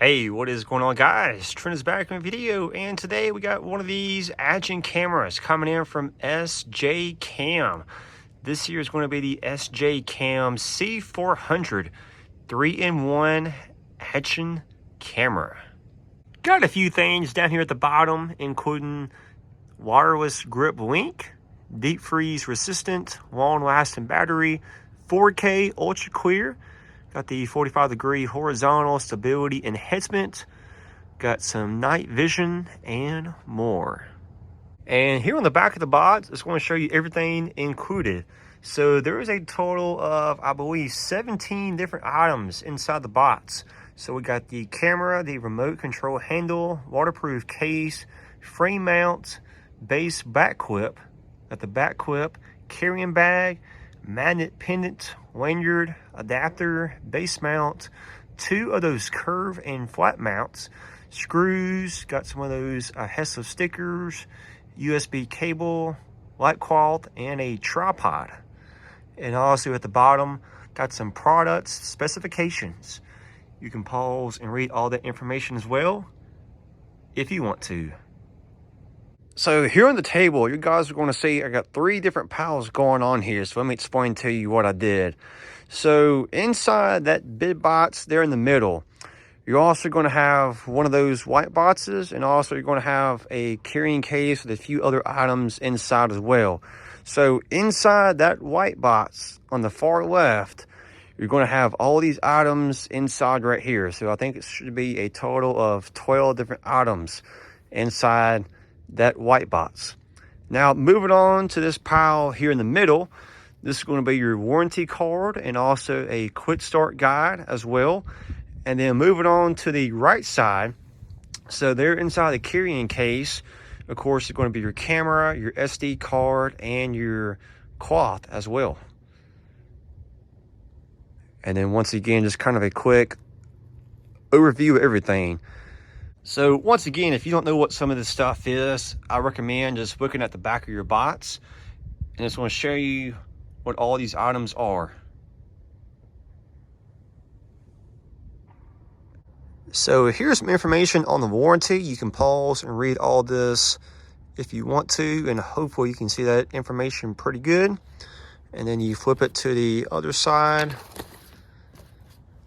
Hey, what is going on, guys? Trent is back in a video, and today we got one of these action cameras coming in from SjCam. This here is going to be the SjCam C400 3-in-1 action camera. Got a few things down here at the bottom, including wireless grip link, deep freeze resistant, long lasting battery, 4K ultra clear. Got the 45-degree horizontal stability enhancement. Got some night vision and more. And here on the back of the box, it's going to show you everything included. So there is a total of, I believe, 17 different items inside the box. So we got the camera, the remote control handle, waterproof case, frame mount, base back clip. Got the back clip, carrying bag, magnet pendant, lanyard, adapter, base mount, 2 of those curve and flat mounts, screws, got some of those adhesive stickers, USB cable, light cloth, and a tripod. And also at the bottom, got some products specifications. You can pause and read all that information as well if you want to. So here on the table, you guys are going to see I got 3 different piles going on here. So let me explain to you what I did. So inside that big box there in the middle, you're also going to have one of those white boxes, and also you're going to have a carrying case with a few other items inside as well. So inside that white box on the far left, you're going to have all these items inside right here. So I think it should be a total of 12 different items inside that white box. Now moving on to this pile here in the middle, this is going to be your warranty card and also a quick start guide as well. And then moving on to the right side, so there inside the carrying case, of course, is going to be your camera, your SD card, and your cloth as well. And then once again, just kind of a quick overview of everything. So once again, if you don't know what some of this stuff is, I recommend just looking at the back of your box, and it's going to show you what all these items are. So here's some information on the warranty. You can pause and read all this if you want to, and hopefully you can see that information pretty good. And then you flip it to the other side.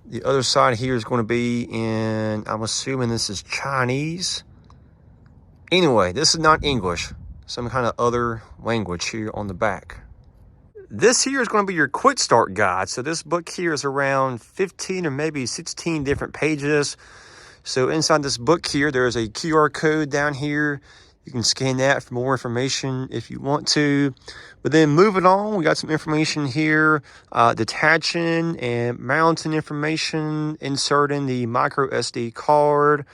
The other side here is going to be in, I'm assuming this is Chinese. Anyway, this is not English. Some kind of other language here on the back. This here is going to be your quick start guide. So this book here is around 15 or maybe 16 different pages. So inside this book here, there's a QR code down here. You can scan that for more information if you want to. But then moving on, we got some information here, detaching and mounting information, inserting the micro SD card,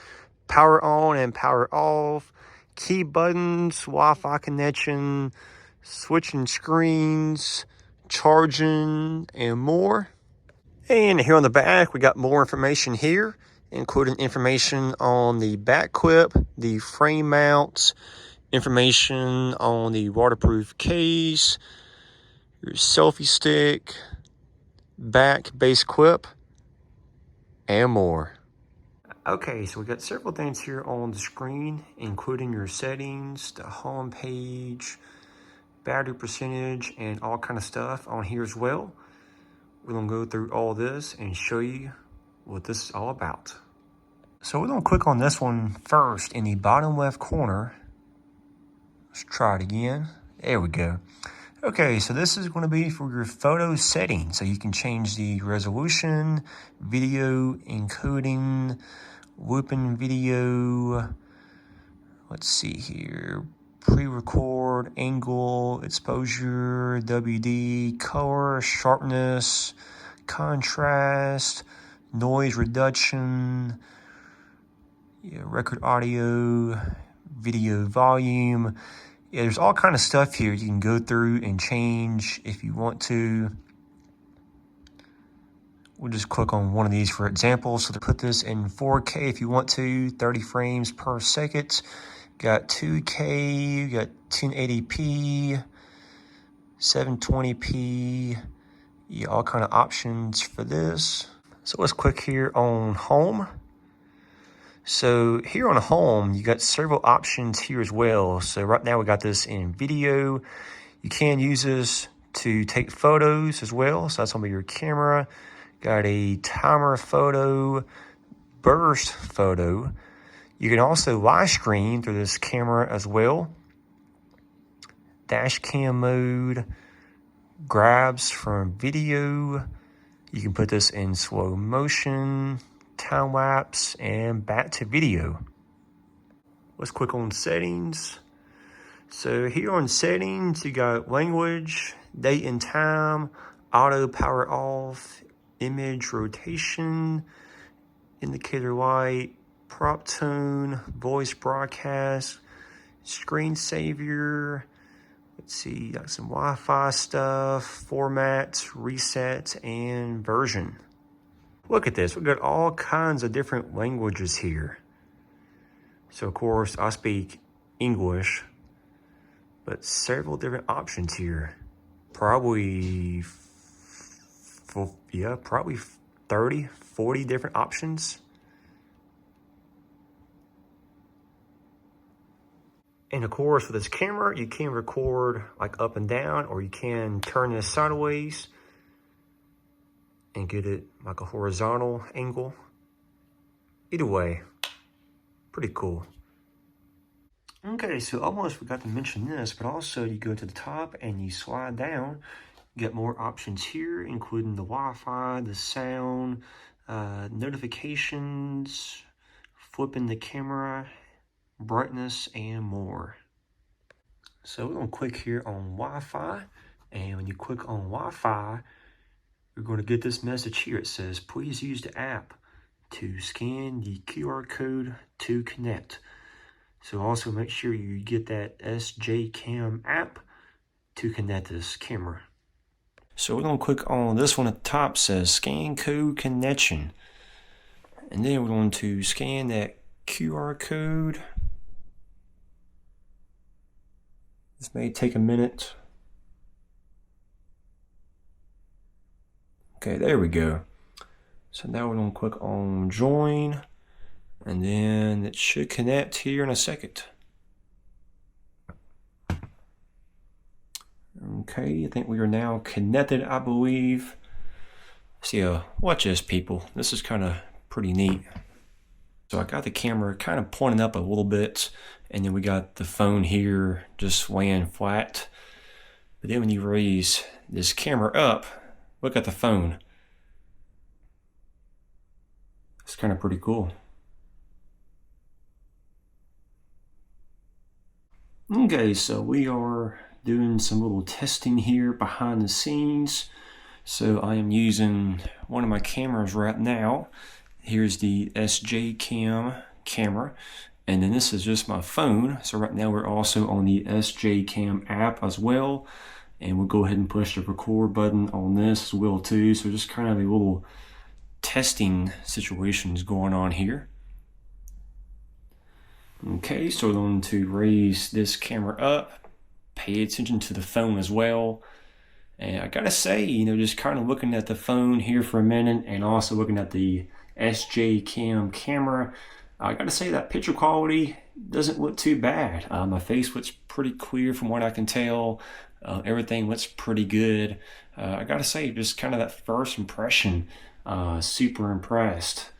power on and power off, key buttons, Wi-Fi connection, switching screens, charging, and more. And here on the back, we got more information here, including information on the back clip, the frame mounts, information on the waterproof case, your selfie stick, back base clip, and more. Okay, so we got several things here on the screen, including your settings, the home page, battery percentage, and all kind of stuff on here as well. We're gonna go through all this and show you what this is all about. So we're gonna click on this one first in the bottom left corner. Let's try it again. There we go. Okay, so this is going to be for your photo settings. So you can change the resolution, video encoding, whooping video. Let's see here. Pre-record, angle, exposure, WD, color, sharpness, contrast, noise reduction, record audio, video volume. Yeah, there's all kind of stuff here you can go through and change if you want to. We'll just click on one of these for example. So to put this in 4K if you want to, 30 frames per second. Got 2K, you got 1080p, 720p. All kind of options for this. So let's click here on home. So here on home, you got several options here as well. So right now we got this in video. You can use this to take photos as well. So that's gonna be your camera. Got a timer photo, burst photo. You can also live stream through this camera as well. Dash cam mode, grabs from video. You can put this in slow motion, time lapse, and back to video. Let's click on settings. So here on settings, you got language, date and time, auto power off, image rotation, indicator light, prop tone, voice broadcast, screensaver. Let's see, got some Wi-Fi stuff, format, reset, and version. Look at this, we've got all kinds of different languages here. So of course, I speak English, but several different options here. Probably 30, 40 different options. And of course, with this camera, you can record like up and down, or you can turn this sideways and get it like a horizontal angle. Either way, pretty cool. Okay, so almost forgot to mention this, but also you go to the top and you slide down, you get more options here, including the Wi-Fi, the sound, notifications, flipping the camera, brightness, and more. So we're gonna click here on Wi-Fi, and when you click on Wi-Fi, you're gonna get this message here. It says, please use the app to scan the QR code to connect. So also make sure you get that SjCam app to connect this camera. So we're gonna click on this one at the top, says scan code connection. And then we're going to scan that QR code. This may take a minute. Okay, there we go. So now we're gonna click on join, and then it should connect here in a second. Okay, I think we are now connected, I believe. So watch this, people. This is kind of pretty neat. So I got the camera kind of pointing up a little bit, and then we got the phone here just laying flat. But then when you raise this camera up, look at the phone. It's kind of pretty cool. Okay, so we are doing some little testing here behind the scenes. So I am using one of my cameras right now. Here's the SjCam camera, and then this is just my phone. So right now we're also on the SjCam app as well, and we'll go ahead and push the record button on this as well too. So just kind of a little testing situations going on here. Okay, so we're going to raise this camera up, pay attention to the phone as well. And I gotta say, just kind of looking at the phone here for a minute, and also looking at the SjCam camera, I gotta say that picture quality doesn't look too bad. My face looks pretty clear from what I can tell. Everything looks pretty good. I gotta say, just kind of that first impression, super impressed.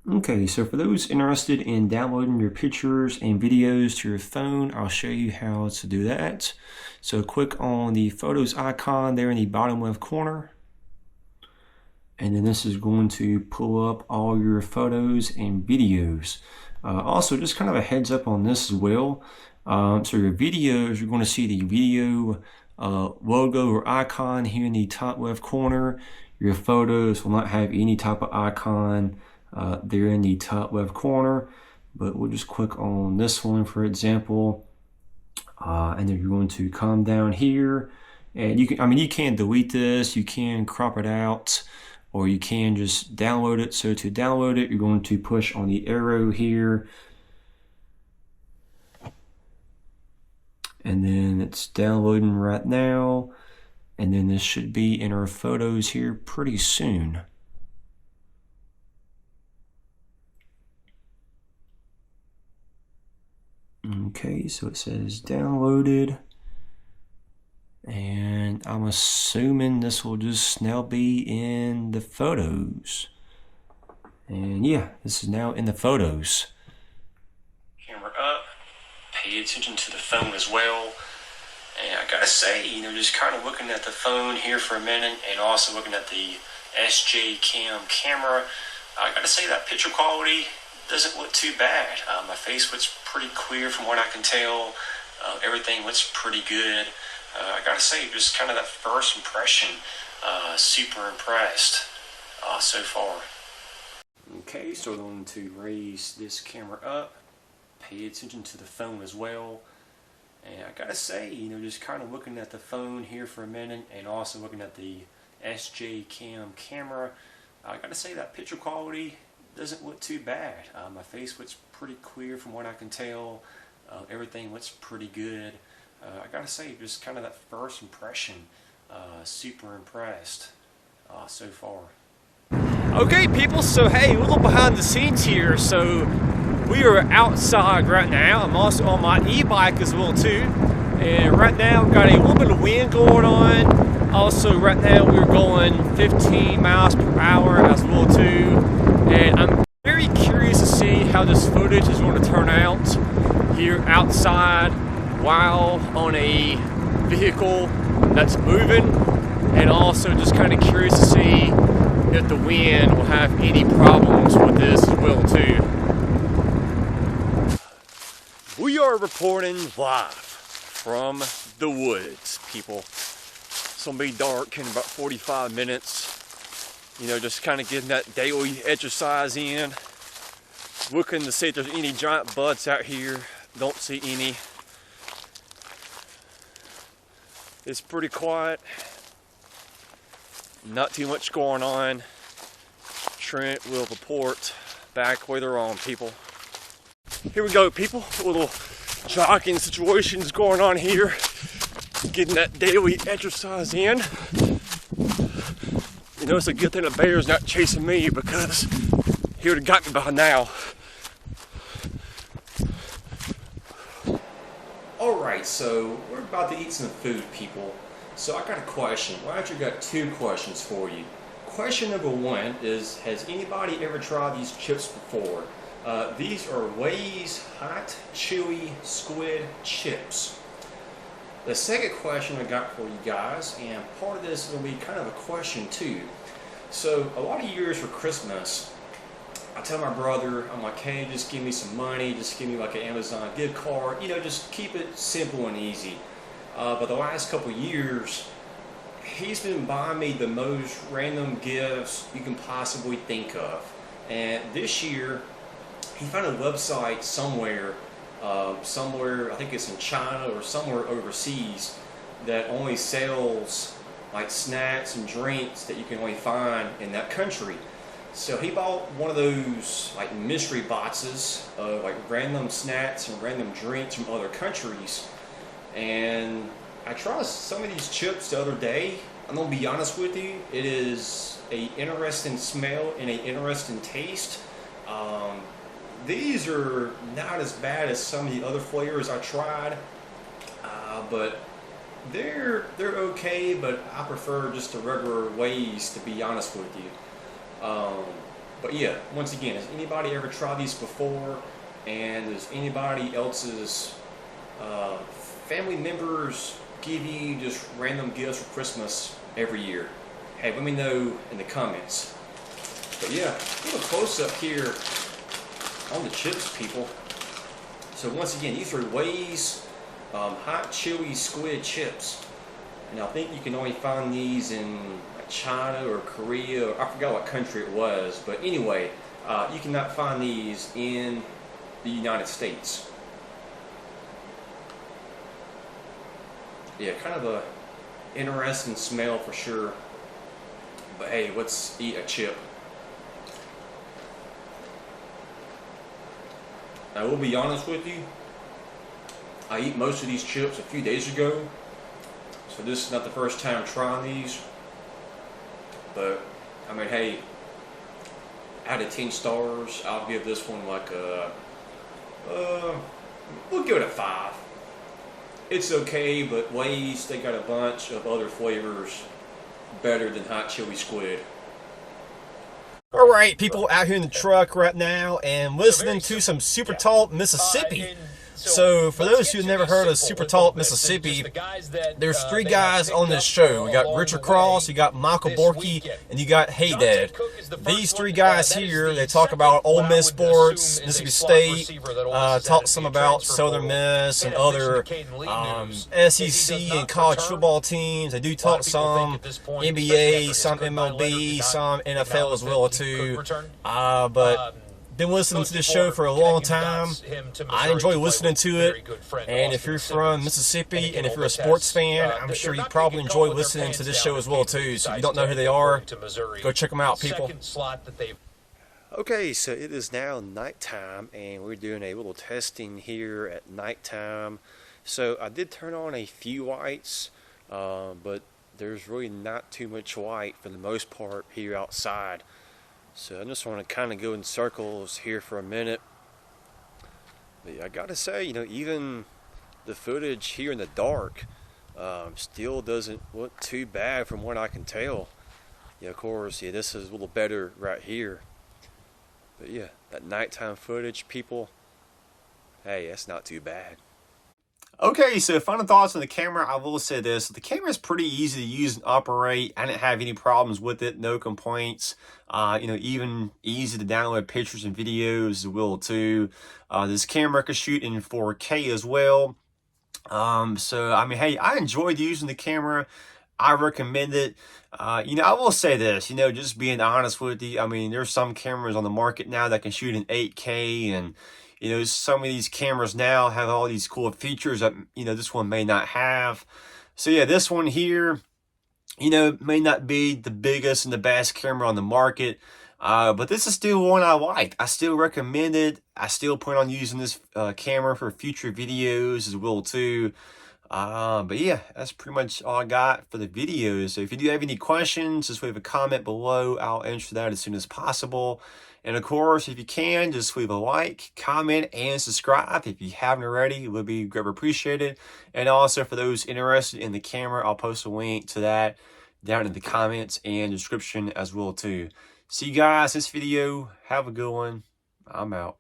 Okay, so for those interested in downloading your pictures and videos to your phone, I'll show you how to do that. So click on the photos icon there in the bottom left corner. And then this is going to pull up all your photos and videos. Also, just kind of a heads up on this as well. So your videos, you're going to see the video logo or icon here in the top left corner. Your photos will not have any type of icon there in the top left corner, but we'll just click on this one for example, and then you're going to come down here, and you can delete this, you can crop it out, or you can just download it. So to download it, you're going to push on the arrow here, and then it's downloading right now, and then this should be in our photos here pretty soon. Okay, so it says downloaded, and I'm assuming this will just now be in the photos. And yeah, this is now in the photos. Camera up, pay attention to the phone as well. And I gotta say, just kind of looking at the phone here for a minute and also looking at the SjCam camera, I gotta say that picture quality doesn't look too bad. My face looks pretty clear from what I can tell. Everything looks pretty good. I gotta say, just kind of that first impression, super impressed so far. Okay, so I'm going to raise this camera up, pay attention to the phone as well. And I gotta say, just kind of looking at the phone here for a minute and also looking at the SjCam camera, I gotta say that picture quality doesn't look too bad. My face looks pretty clear from what I can tell. Everything looks pretty good. I gotta say, just kind of that first impression, super impressed so far. Okay people, so hey, a little behind the scenes here. So we are outside right now. I'm also on my e-bike as well too. And right now we've got a little bit of wind going on. Also right now we're going 15 miles per hour as well too. And I'm very curious to see how this footage is going to turn out here outside while on a vehicle that's moving. And also just kind of curious to see if the wind will have any problems with this as well too. We are reporting live from the woods, people. It's gonna be dark in about 45 minutes. Just kind of getting that daily exercise in. Looking to see if there's any giant buds out here. Don't see any. It's pretty quiet. Not too much going on. Trent will report back later on, people. Here we go, people. A little jogging situations going on here. Getting that daily exercise in. It's a good thing the bear's not chasing me, because he would have got me by now. Alright, so we're about to eat some food, people. So I got a question. Well, I actually got two questions for you. Question number one is, has anybody ever tried these chips before? These are Lay's Hot Chewy Squid Chips. The second question I got for you guys, and part of this will be kind of a question too. So a lot of years for Christmas, I tell my brother, I'm like, hey, just give me some money, just give me like an Amazon gift card, just keep it simple and easy. But the last couple of years, he's been buying me the most random gifts you can possibly think of. And this year, he found a website somewhere, I think it's in China or somewhere overseas, that only sells like snacks and drinks that you can only find in that country. So he bought one of those like mystery boxes of like random snacks and random drinks from other countries. And I tried some of these chips the other day. I'm gonna be honest with you, it is an interesting smell and an interesting taste. These are not as bad as some of the other flavors I tried, but they're okay. But I prefer just the regular Lay's, to be honest with you. But yeah, once again, has anybody ever tried these before? And does anybody else's family members give you just random gifts for Christmas every year? Hey, let me know in the comments. But yeah, a little close up here on the chips, people. So once again, these are Lay's Hot Chewy Squid Chips. And I think you can only find these in China or Korea, or I forgot what country it was. But anyway, you cannot find these in the United States. Yeah, kind of a interesting smell for sure. But hey, let's eat a chip. I will be honest with you, I ate most of these chips a few days ago, so this is not the first time trying these. But I mean, hey, out of 10 stars, I'll give this one like a We'll give it a 5. It's okay, but Lay's, they got a bunch of other flavors better than hot chili squid. All right, people out here in the truck right now and listening to some Super Talk Mississippi. So for those who've never heard of Super Talk Mississippi, there's 3 guys on this show. We got Richard Cross, you got Michael Borky, and you got Hey Dad. These 3 guys here, they talk about Ole Miss sports, Mississippi State, talk some about Southern Miss and other SEC and college football teams. They do talk some NBA, some MLB, some NFL as well too. But been listening to this show for a long time. I enjoy listening to it. And if you're from Mississippi and if you're a sports fan, I'm sure you probably enjoy listening to this show as well too. So if you don't know who they are, go check them out, people. Okay, so it is now nighttime and we're doing a little testing here at nighttime. So I did turn on a few lights, but there's really not too much light for the most part here outside. So I just want to kind of go in circles here for a minute. But I gotta say, you know, even the footage here in the dark still doesn't look too bad from what I can tell. Yeah, of course, yeah, this is a little better right here. But yeah, that nighttime footage, people, hey, that's not too bad. Okay, so final thoughts on the camera. I will say this. The camera is pretty easy to use and operate. I didn't have any problems with it. No complaints. You know, even easy to download pictures and videos as well too. This camera can shoot in 4K as well. So, I mean, hey, I enjoyed using the camera. I recommend it. You know, I will say this, you know, just being honest with you. I mean, there's some cameras on the market now that can shoot in 8K and you know, some of these cameras now have all these cool features that, you know, this one may not have. So yeah, this one here, you know, may not be the biggest and the best camera on the market, but this is still one I like. I still recommend it. I still plan on using this camera for future videos as well too. But yeah, that's pretty much all I got for the videos. So if you do have any questions, just leave a comment below. I'll answer that as soon as possible. And of course, if you can, just leave a like, comment, and subscribe if you haven't already. It would be greatly appreciated. And also for those interested in the camera, I'll post a link to that down in the comments and description as well too. See you guys this video. Have a good one. I'm out.